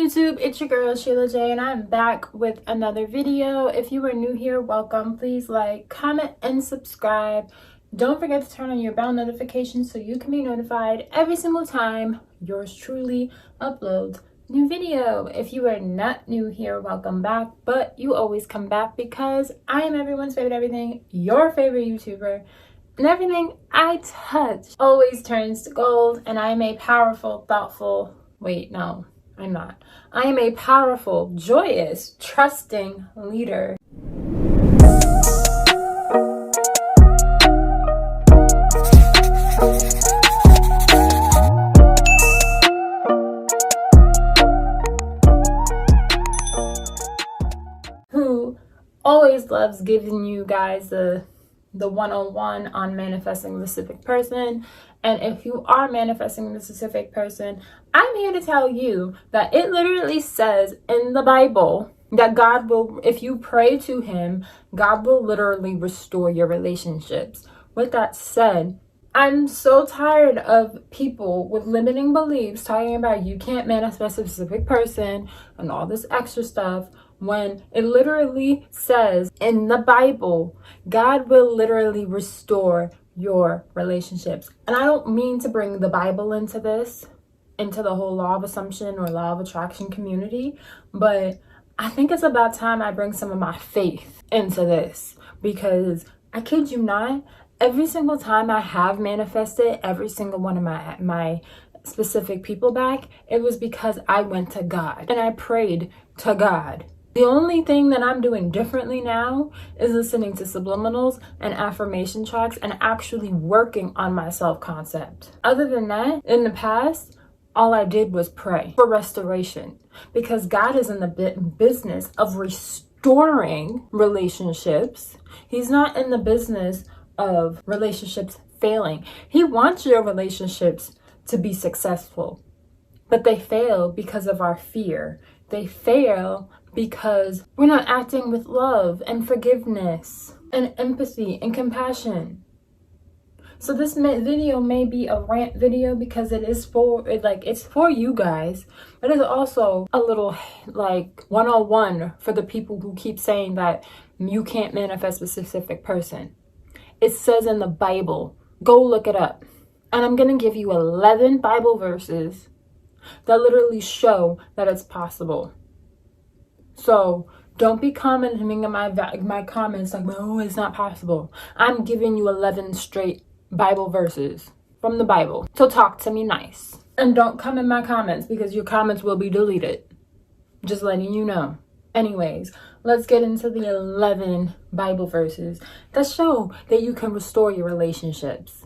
YouTube? It's your girl Sheila J, and I'm back with another video. If you are new here, welcome. Please like, comment, and subscribe. Don't forget to turn on your bell notifications so you can be notified every single time yours truly uploads new video. If you are not new here, welcome back, but you always come back because I am everyone's favorite everything, your favorite YouTuber, and everything I touch always turns to gold. And I am a powerful, thoughtful, I'm not. I am a powerful, joyous, trusting leader. Who always loves giving you guys the one-on-one on manifesting the specific person. And if you are manifesting the specific person, I'm here to tell you that it literally says in the Bible that God will, if you pray to him, God will literally restore your relationships. With that said, I'm so tired of people with limiting beliefs talking about you can't manifest a specific person and all this extra stuff, when it literally says in the Bible, God will literally restore your relationships. And I don't mean to bring the Bible into this, into the whole law of assumption or law of attraction community, but I think it's about time I bring some of my faith into this, because I kid you not, every single time I have manifested every single one of my specific people back, it was because I went to God and I prayed to God. The only thing that I'm doing differently now is listening to subliminals and affirmation tracks and actually working on my self-concept. Other than that, in the past, all I did was pray for restoration, because God is in the business of restoring relationships. He's not in the business of relationships failing. He wants your relationships to be successful, but they fail because of our fear. They fail because we're not acting with love and forgiveness and empathy and compassion. So this video may be a rant video because it's for you guys, but it's also a little like 101 for the people who keep saying that you can't manifest a specific person. It says in the Bible, go look it up. And I'm going to give you 11 Bible verses that literally show that it's possible. So don't be commenting in my comments like, oh, it's not possible. I'm giving you 11 straight Bible verses from the Bible. So talk to me nice. And don't come in my comments because your comments will be deleted. Just letting you know. Anyways, let's get into the 11 Bible verses that show that you can restore your relationships.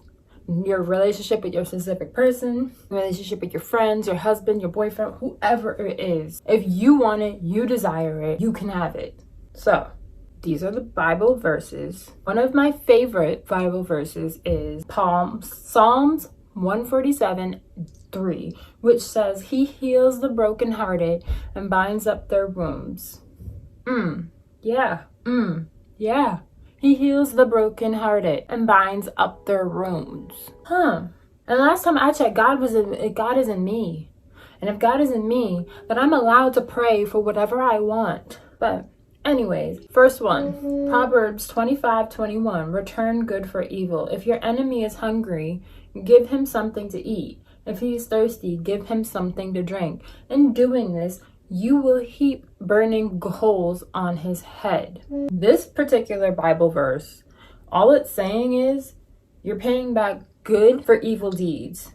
Your relationship with your specific person, relationship with your friends, your husband, your boyfriend, whoever it is. If you want it, you desire it, you can have it. So these are the Bible verses. One of my favorite Bible verses is Psalms 147:3, which says, he heals the brokenhearted and binds up their wounds. Yeah. He heals the brokenhearted and binds up their wounds. And last time I checked, God is in me. And if God is in me, then I'm allowed to pray for whatever I want. But anyways, first one, Proverbs 25:21, return good for evil. If your enemy is hungry, give him something to eat. If he is thirsty, give him something to drink. In doing this, you will heap burning coals on his head. This particular Bible verse, all it's saying is you're paying back good for evil deeds.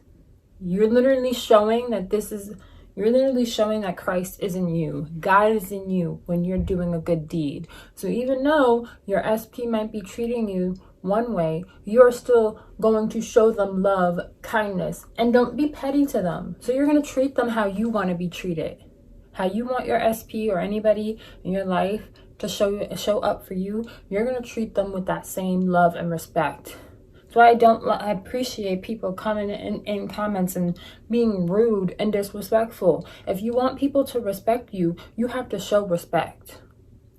You're literally showing that Christ is in you. God is in you when you're doing a good deed. So even though your SP might be treating you one way, you're still going to show them love, kindness, and don't be petty to them. So you're going to treat them how you want to be treated. How you want your SP or anybody in your life to show up for you, you're going to treat them with that same love and respect. So I appreciate people coming in comments and being rude and disrespectful. If you want people to respect you, you have to show respect.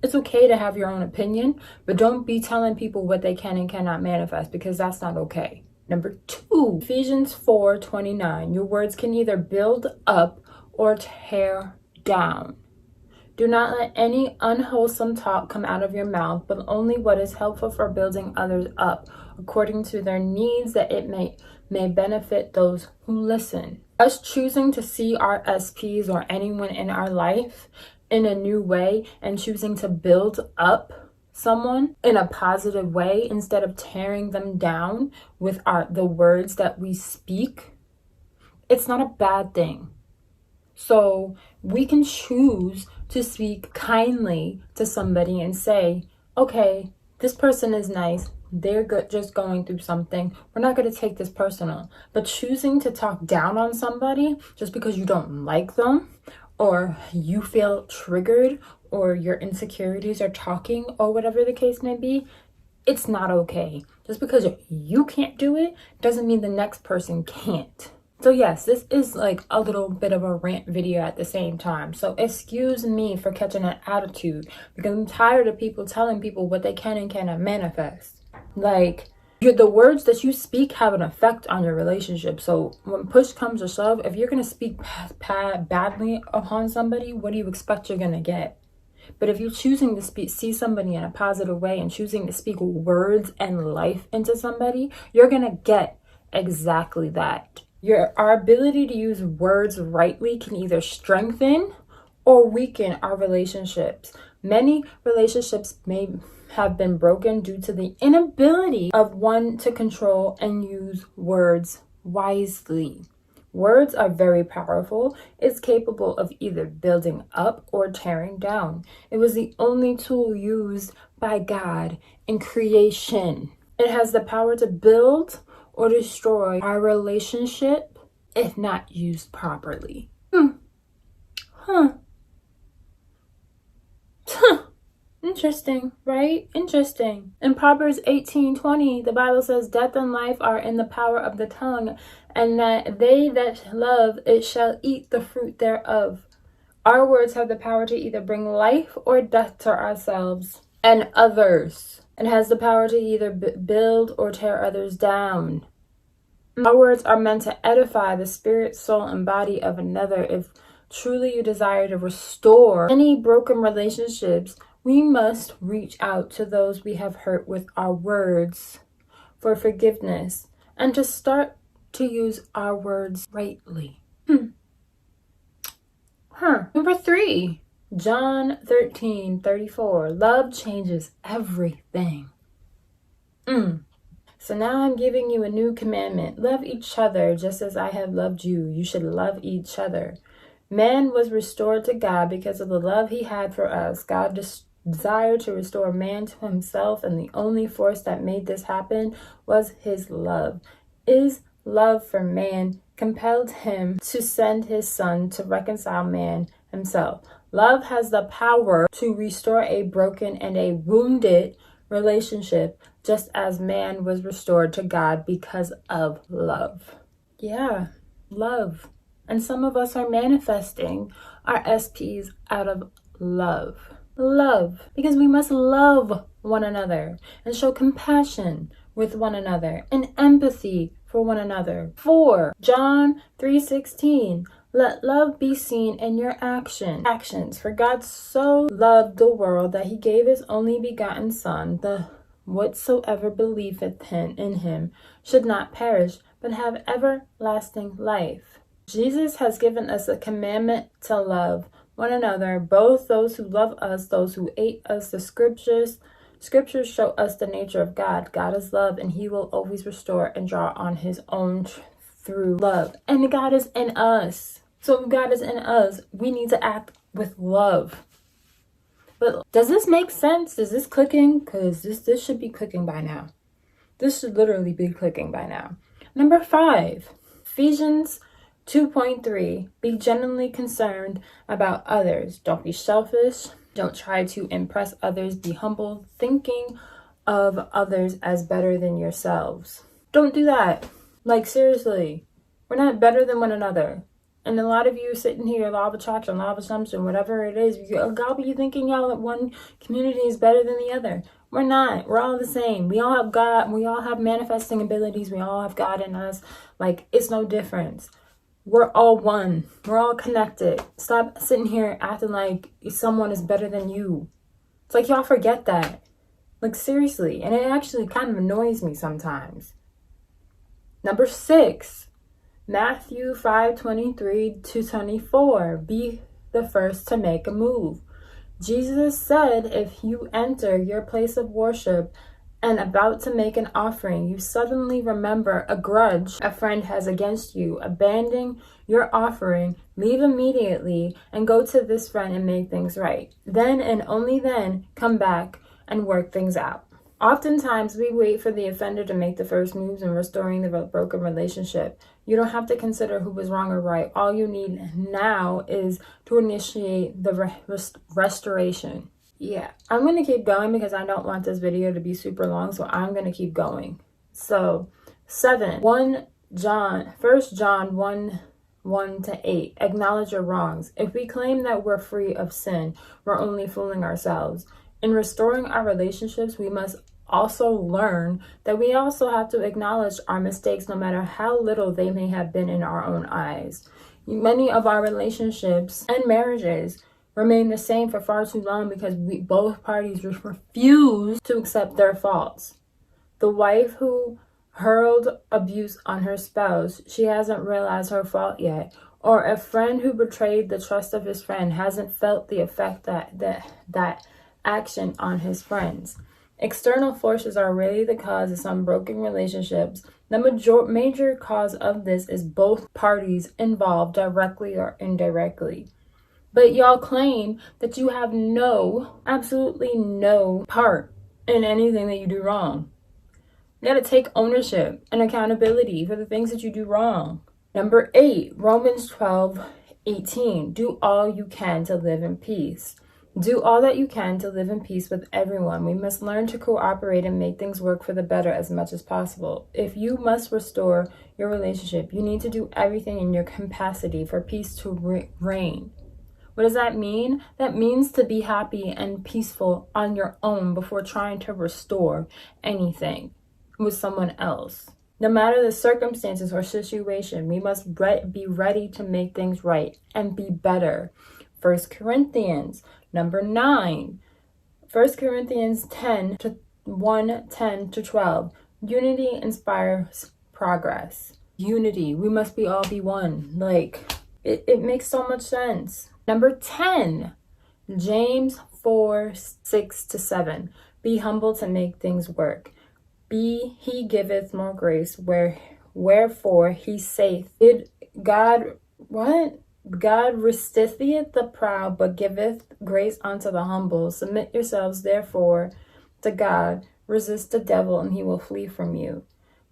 It's okay to have your own opinion, but don't be telling people what they can and cannot manifest, because that's not okay. Number 2, Ephesians 4:29. Your words can either build up or tear down. Do not let any unwholesome talk come out of your mouth, but only what is helpful for building others up, according to their needs, that it may benefit those who listen. Us choosing to see our SPs or anyone in our life in a new way and choosing to build up someone in a positive way instead of tearing them down with the words that we speak, it's not a bad thing. So we can choose to speak kindly to somebody and say, okay, this person is nice. They're just going through something. We're not going to take this personal. But choosing to talk down on somebody just because you don't like them, or you feel triggered, or your insecurities are talking, or whatever the case may be, it's not okay. Just because you can't do it doesn't mean the next person can't. So yes, this is like a little bit of a rant video at the same time. So excuse me for catching an attitude, because I'm tired of people telling people what they can and cannot manifest. Like, the words that you speak have an effect on your relationship. So when push comes to shove, if you're going to speak badly upon somebody, what do you expect you're going to get? But if you're choosing to see somebody in a positive way and choosing to speak words and life into somebody, you're going to get exactly that. Our ability to use words rightly can either strengthen or weaken our relationships. Many relationships may have been broken due to the inability of one to control and use words wisely. Words are very powerful. It's capable of either building up or tearing down. It was the only tool used by God in creation. It has the power to build or destroy our relationship if not used properly. Interesting, right? Interesting. In Proverbs 18:20, the Bible says, death and life are in the power of the tongue, and that they that love it shall eat the fruit thereof. Our words have the power to either bring life or death to ourselves and others. It has the power to either build or tear others down. Our words are meant to edify the spirit, soul, and body of another. If truly you desire to restore any broken relationships, we must reach out to those we have hurt with our words for forgiveness and to start to use our words rightly. Number 3, John 13:34. Love changes everything. So now I'm giving you a new commandment. Love each other just as I have loved you. You should love each other. Man was restored to God because of the love he had for us. God desired to restore man to himself, and the only force that made this happen was his love. His love for man compelled him to send his son to reconcile man himself. Love has the power to restore a broken and a wounded relationship, just as man was restored to God because of love. Yeah, love. And some of us are manifesting our SPs out of love. Love. Because we must love one another and show compassion with one another and empathy for one another. 4, John 3:16. Let love be seen in your actions. For God so loved the world that he gave his only begotten Son, that whatsoever believeth in him should not perish, but have everlasting life. Jesus has given us a commandment to love one another, both those who love us, those who hate us. The scriptures show us the nature of God. God is love, and he will always restore and draw on his own through love. And God is in us. So if God is in us, we need to act with love. But does this make sense? Is this clicking? Because this should be clicking by now. This should literally be clicking by now. Number 5, Ephesians 2:3. Be genuinely concerned about others. Don't be selfish. Don't try to impress others. Be humble, thinking of others as better than yourselves. Don't do that. Like, seriously, we're not better than one another. And a lot of you sitting here, law of attraction, law of assumption, whatever it is, y'all be thinking y'all that one community is better than the other. We're not. We're all the same. We all have God. We all have manifesting abilities. We all have God in us. Like, it's no difference. We're all one. We're all connected. Stop sitting here acting like someone is better than you. It's like y'all forget that. Like, seriously. And it actually kind of annoys me sometimes. Number 6, Matthew 5:23-24. Be the first to make a move. Jesus said, if you enter your place of worship and about to make an offering, you suddenly remember a grudge a friend has against you, abandon your offering, leave immediately, and go to this friend and make things right. Then and only then come back and work things out. Oftentimes, we wait for the offender to make the first moves in restoring the broken relationship. You don't have to consider who was wrong or right. All you need now is to initiate the restoration. Yeah, I'm going to keep going because I don't want this video to be super long, so I'm going to keep going. So, 7, 1 John 1:1-8. Acknowledge your wrongs. If we claim that we're free of sin, we're only fooling ourselves. In restoring our relationships, we must also learn that we also have to acknowledge our mistakes, no matter how little they may have been in our own eyes. Many of our relationships and marriages remain the same for far too long because both parties refuse to accept their faults. The wife who hurled abuse on her spouse, she hasn't realized her fault yet. Or a friend who betrayed the trust of his friend hasn't felt the effect that action on his friends. External forces are really the cause of some broken relationships. The major cause of this is both parties involved, directly or indirectly. But y'all claim that you have absolutely no part in anything that you do wrong. You gotta take ownership and accountability for the things that you do wrong. Number 8, Romans 12:18. Do all you can to live in peace. Do all that you can to live in peace with everyone. We must learn to cooperate and make things work for the better as much as possible. If you must restore your relationship, you need to do everything in your capacity for peace to reign. What does that mean? That means to be happy and peaceful on your own before trying to restore anything with someone else. No matter the circumstances or situation, we must be ready to make things right and be better. 1 Corinthians, number 9. 1 Corinthians 10:1-10-12. Unity inspires progress. Unity. We must all be one. Like, it makes so much sense. Number 10. James 4:6-7. Be humble to make things work. He giveth more grace, wherefore he saith, God resisteth the proud, but giveth grace unto the humble. Submit yourselves, therefore, to God. Resist the devil, and he will flee from you.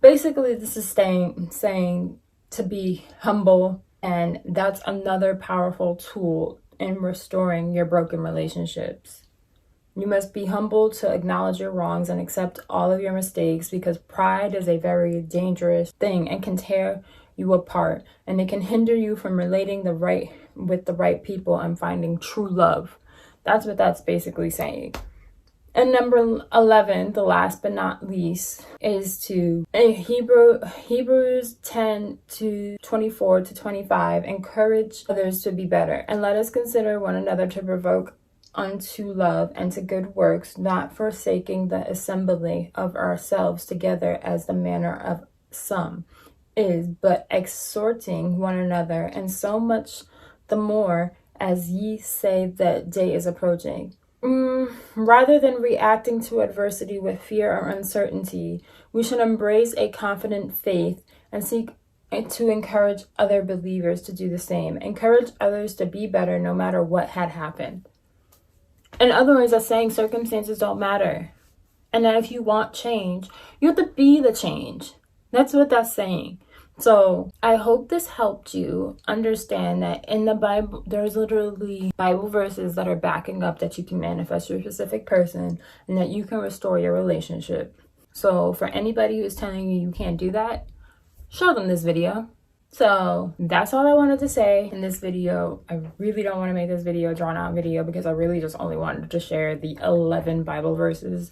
Basically, this is saying to be humble, and that's another powerful tool in restoring your broken relationships. You must be humble to acknowledge your wrongs and accept all of your mistakes, because pride is a very dangerous thing and can tear you apart, and it can hinder you from relating with the right people and finding true love. That's what that's basically saying. And number 11, the last but not least, is Hebrews 10:24-25. Encourage others to be better, and let us consider one another to provoke unto love and to good works, not forsaking the assembly of ourselves together as the manner of some is, but exhorting one another, and so much the more as ye say that day is approaching. Rather than reacting to adversity with fear or uncertainty, we should embrace a confident faith and seek to encourage other believers to do the same. Encourage others to be better no matter what had happened. In other words, that's saying circumstances don't matter. And that if you want change, you have to be the change. That's what that's saying. So I hope this helped you understand that in the Bible, there's literally Bible verses that are backing up that you can manifest your specific person and that you can restore your relationship. So for anybody who's telling you can't do that, show them this video. So that's all I wanted to say in this video. I really don't want to make this video a drawn out video because I really just only wanted to share the 11 Bible verses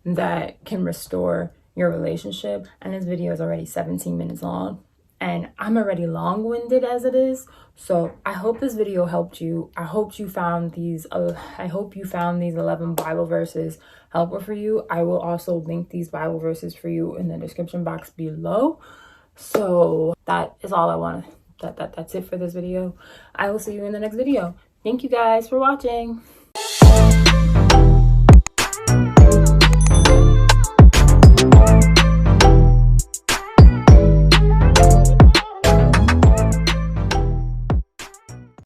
that can restore your relationship. And this video is already 17 minutes long. and I'm already long-winded as it is. So I hope this video helped you. I hope you found these 11 Bible verses helpful for you. I will also link these Bible verses for you in the description box below. So that is all I want to, that's it for this video. I will see you in the next video. Thank you guys for watching.